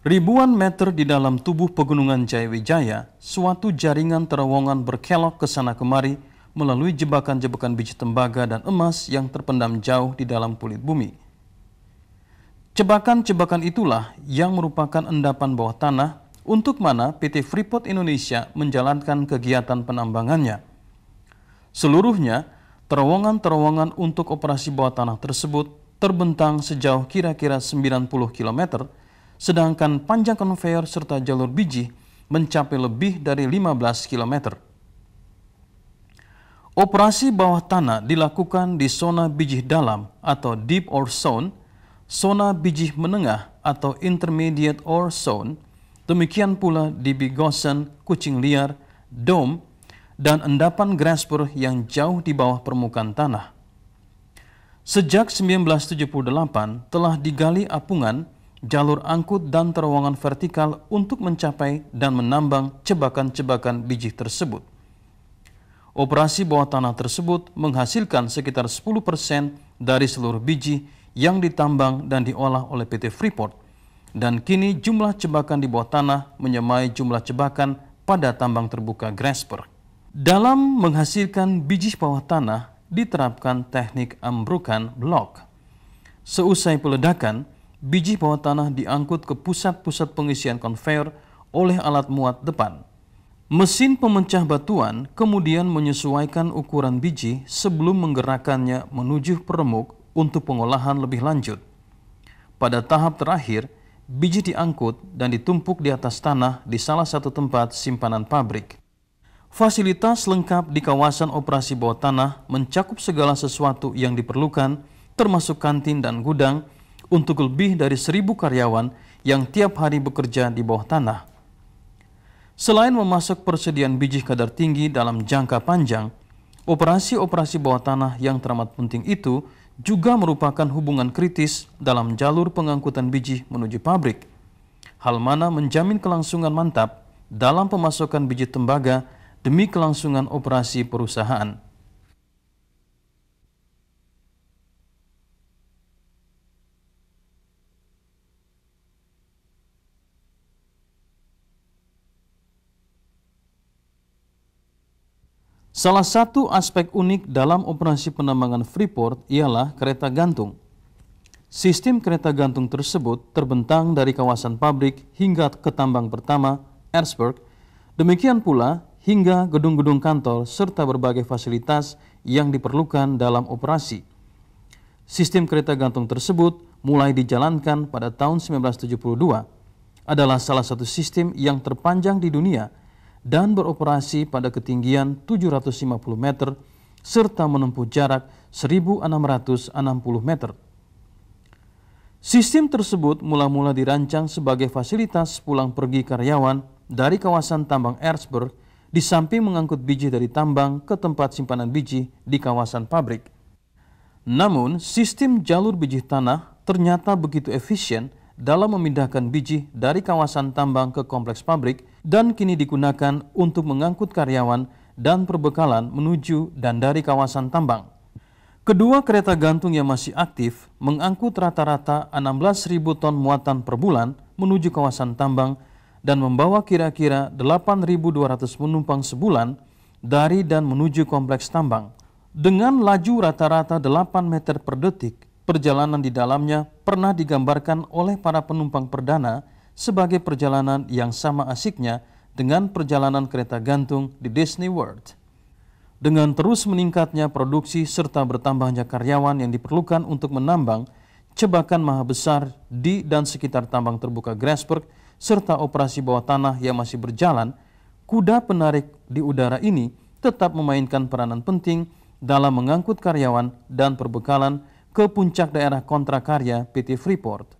Ribuan meter di dalam tubuh pegunungan Jayawijaya, suatu jaringan terowongan berkelok ke sana kemari melalui jebakan-jebakan biji tembaga dan emas yang terpendam jauh di dalam kulit bumi. Jebakan-jebakan itulah yang merupakan endapan bawah tanah untuk mana PT Freeport Indonesia menjalankan kegiatan penambangannya. Seluruhnya, terowongan-terowongan untuk operasi bawah tanah tersebut terbentang sejauh kira-kira 90 km, sedangkan panjang konveyor serta jalur biji mencapai lebih dari 15 km. Operasi bawah tanah dilakukan di zona biji dalam atau deep ore zone, zona biji menengah atau intermediate ore zone, demikian pula di Bigosen, Kucing Liar, Dome, dan endapan Grasberg yang jauh di bawah permukaan tanah. Sejak 1978 telah digali apungan, jalur angkut dan terowongan vertikal untuk mencapai dan menambang jebakan-jebakan biji tersebut. Operasi bawah tanah tersebut menghasilkan sekitar 10% dari seluruh biji yang ditambang dan diolah oleh PT Freeport, dan kini jumlah jebakan di bawah tanah menyamai jumlah jebakan pada tambang terbuka Grasberg. Dalam menghasilkan biji bawah tanah diterapkan teknik ambrukan blok. Seusai peledakan, biji bawah tanah diangkut ke pusat-pusat pengisian konveyor oleh alat muat depan. Mesin pemecah batuan kemudian menyesuaikan ukuran biji sebelum menggerakkannya menuju peremuk untuk pengolahan lebih lanjut. Pada tahap terakhir, biji diangkut dan ditumpuk di atas tanah di salah satu tempat simpanan pabrik. Fasilitas lengkap di kawasan operasi bawah tanah mencakup segala sesuatu yang diperlukan, termasuk kantin dan gudang, untuk lebih dari 1.000 karyawan yang tiap hari bekerja di bawah tanah. Selain memasok persediaan biji kadar tinggi dalam jangka panjang, operasi-operasi bawah tanah yang teramat penting itu juga merupakan hubungan kritis dalam jalur pengangkutan biji menuju pabrik. Hal mana menjamin kelangsungan mantap dalam pemasokan biji tembaga demi kelangsungan operasi perusahaan. Salah satu aspek unik dalam operasi penambangan Freeport ialah kereta gantung. Sistem kereta gantung tersebut terbentang dari kawasan pabrik hingga ke tambang pertama, Erzberg, demikian pula hingga gedung-gedung kantor serta berbagai fasilitas yang diperlukan dalam operasi. Sistem kereta gantung tersebut mulai dijalankan pada tahun 1972, adalah salah satu sistem yang terpanjang di dunia dan beroperasi pada ketinggian 750 meter serta menempuh jarak 1.660 meter. Sistem tersebut mula-mula dirancang sebagai fasilitas pulang pergi karyawan dari kawasan tambang Erzberg di samping mengangkut biji dari tambang ke tempat simpanan biji di kawasan pabrik. Namun, sistem jalur biji tanah ternyata begitu efisien dalam memindahkan biji dari kawasan tambang ke kompleks pabrik dan kini digunakan untuk mengangkut karyawan dan perbekalan menuju dan dari kawasan tambang. Kedua kereta gantung yang masih aktif mengangkut rata-rata 16.000 ton muatan per bulan menuju kawasan tambang dan membawa kira-kira 8.200 penumpang sebulan dari dan menuju kompleks tambang. Dengan laju rata-rata 8 meter per detik, perjalanan di dalamnya pernah digambarkan oleh para penumpang perdana sebagai perjalanan yang sama asiknya dengan perjalanan kereta gantung di Disney World. Dengan terus meningkatnya produksi serta bertambahnya karyawan yang diperlukan untuk menambang jebakan maha besar di dan sekitar tambang terbuka Grasberg, serta operasi bawah tanah yang masih berjalan, kuda penarik di udara ini tetap memainkan peranan penting dalam mengangkut karyawan dan perbekalan ke puncak daerah kontrak karya PT Freeport.